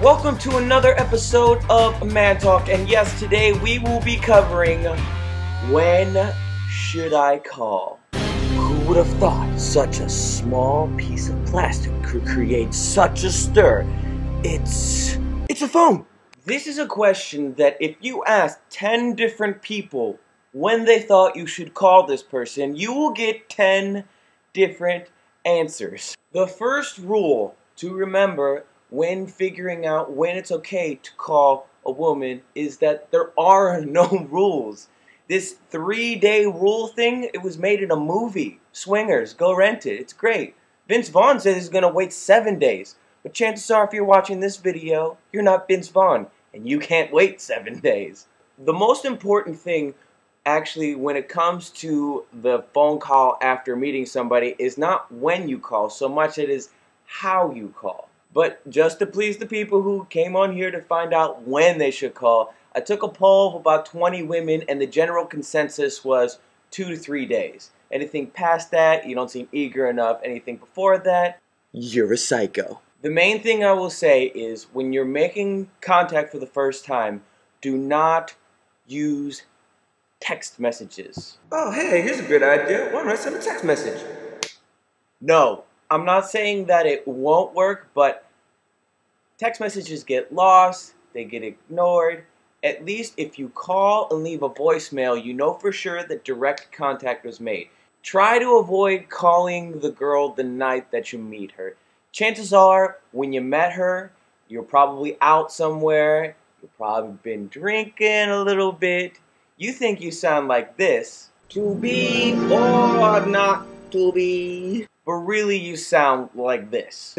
Welcome to another episode of Man Talk, and yes, today we will be covering When Should I Call? Who would have thought such a small piece of plastic could create such a stir? It's a phone. This is a question that if you ask 10 different people when they thought you should call this person, you will get 10 different answers. The first rule to remember when figuring out when it's okay to call a woman is that there are no rules. This 3-day rule thing, it was made in a movie. Swingers, go rent it. It's great. Vince Vaughn says he's going to wait 7 days. But chances are if you're watching this video, you're not Vince Vaughn. And you can't wait 7 days. The most important thing, actually, when it comes to the phone call after meeting somebody is not when you call so much it is how you call. But just to please the people who came on here to find out when they should call, I took a poll of about 20 women and the general consensus was 2 to 3 days. Anything past that, you don't seem eager enough. Anything before that, you're a psycho. The main thing I will say is when you're making contact for the first time, do not use text messages. Oh, hey, here's a good idea. Why don't I send a text message? No, I'm not saying that it won't work, but text messages get lost, they get ignored. At least if you call and leave a voicemail, you know for sure that direct contact was made. Try to avoid calling the girl the night that you meet her. Chances are, when you met her, you're probably out somewhere, you've probably been drinking a little bit. You think you sound like this. To be or not to be. But really you sound like this.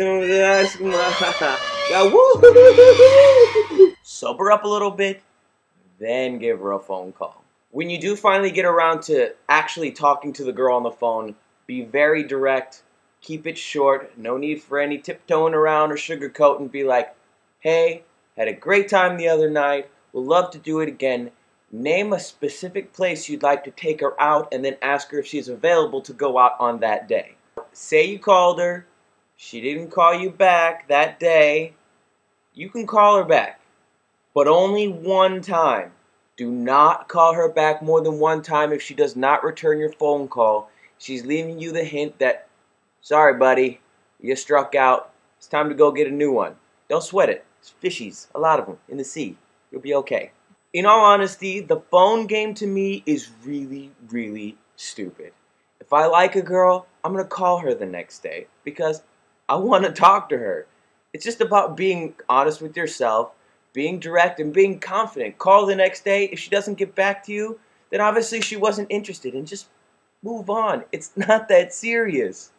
Sober up a little bit, then give her a phone call. When you do finally get around to actually talking to the girl on the phone, be very direct, keep it short, no need for any tiptoeing around or sugarcoating. Be like, hey, had a great time the other night, would love to do it again. Name a specific place you'd like to take her out and then ask her if she's available to go out on that day. Say you called her, she didn't call you back that day, you can call her back, but only one time. Do not call her back more than one time if she does not return your phone call. She's leaving you the hint that, sorry buddy, you struck out, it's time to go get a new one. Don't sweat it, it's fishies, a lot of them, in the sea, you'll be okay. In all honesty, the phone game to me is really, really stupid. If I like a girl, I'm going to call her the next day because I want to talk to her. It's just about being honest with yourself, being direct, and being confident. Call the next day. If she doesn't get back to you, then obviously she wasn't interested, and just move on. It's not that serious.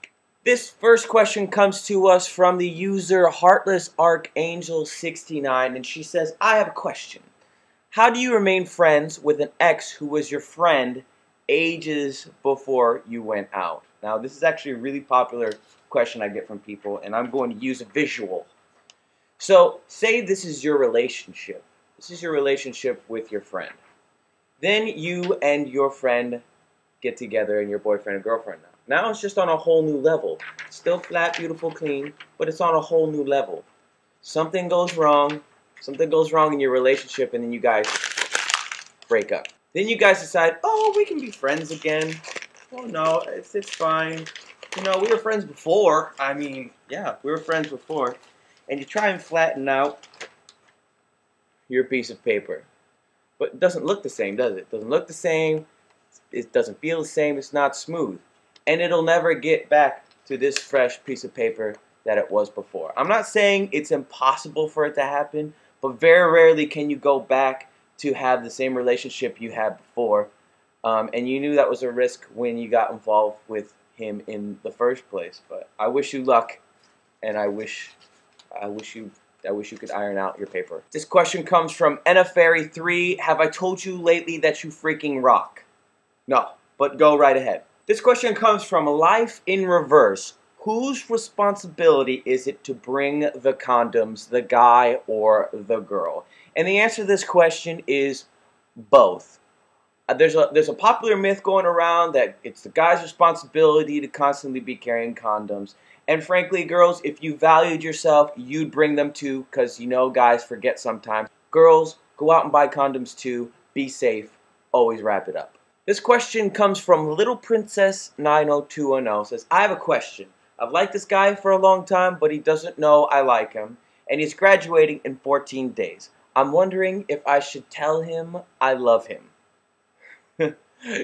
This first question comes to us from the user Heartless Archangel 69, and she says, I have a question. How do you remain friends with an ex who was your friend ages before you went out? Now, this is actually a really popular question I get from people, and I'm going to use a visual. So, say this is your relationship. This is your relationship with your friend. Then you and your friend get together and your boyfriend and girlfriend now. Now it's just on a whole new level. Still flat, beautiful, clean, but it's on a whole new level. Something goes wrong. Something goes wrong in your relationship, and then you guys break up. Then you guys decide, oh, we can be friends again. Oh, no, it's fine. You know, we were friends before. I mean, yeah, we were friends before. And you try and flatten out your piece of paper. But it doesn't look the same, does it? It doesn't look the same. It doesn't feel the same. It's not smooth. And it'll never get back to this fresh piece of paper that it was before. I'm not saying it's impossible for it to happen, but very rarely can you go back to have the same relationship you had before. And you knew that was a risk when you got involved with him in the first place. But I wish you luck, and I wish you could iron out your paper. This question comes from NFairy3. Have I told you lately that you freaking rock? No, but go right ahead. This question comes from Life in Reverse. Whose responsibility is it to bring the condoms, the guy or the girl? And the answer to this question is both. There's a popular myth going around that it's the guy's responsibility to constantly be carrying condoms, And frankly, girls, if you valued yourself, you'd bring them too, because you know guys forget sometimes. Girls, go out and buy condoms too. Be safe. Always wrap it up. This question comes from Little Princess 90210. Says, I have a question. I've liked this guy for a long time, but he doesn't know I like him, and he's graduating in 14 days. I'm wondering if I should tell him I love him.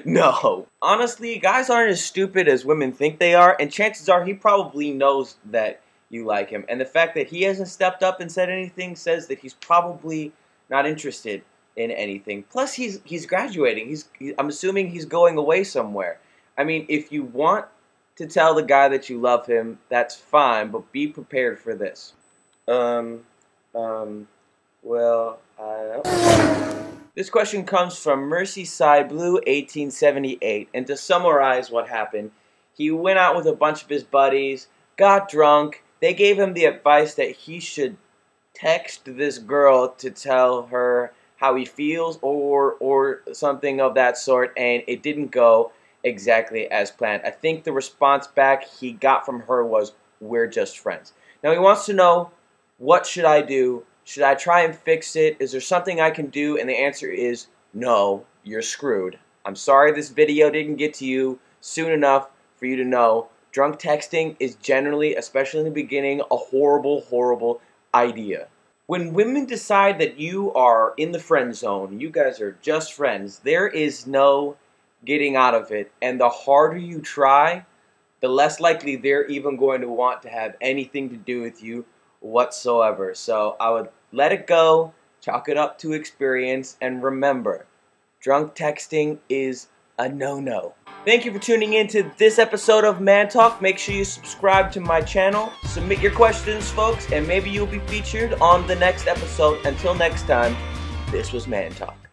No. Honestly, guys aren't as stupid as women think they are, and chances are he probably knows that you like him. And the fact that he hasn't stepped up and said anything says that he's probably not interested in anything. Plus, he's graduating. I'm assuming he's going away somewhere. I mean, if you want to tell the guy that you love him, that's fine, but be prepared for this. Well, I don't. This question comes from Merseyside Blue 1878, and to summarize what happened, he went out with a bunch of his buddies, got drunk. They gave him the advice that he should text this girl to tell her how he feels or something of that sort, and it didn't go exactly as planned. I think the response back he got from her was, "We're just friends." Now he wants to know, what should I do? Should I try and fix it? Is there something I can do? And the answer is no, you're screwed. I'm sorry this video didn't get to you soon enough for you to know. Drunk texting is generally, especially in the beginning, a horrible, horrible idea. When women decide that you are in the friend zone, you guys are just friends, there is no getting out of it. And the harder you try, the less likely they're even going to want to have anything to do with you whatsoever. So I would let it go, chalk it up to experience, and remember, drunk texting is a no-no. Thank you for tuning in to this episode of Man Talk. Make sure you subscribe to my channel, submit your questions, folks, and maybe you'll be featured on the next episode. Until next time, this was Man Talk.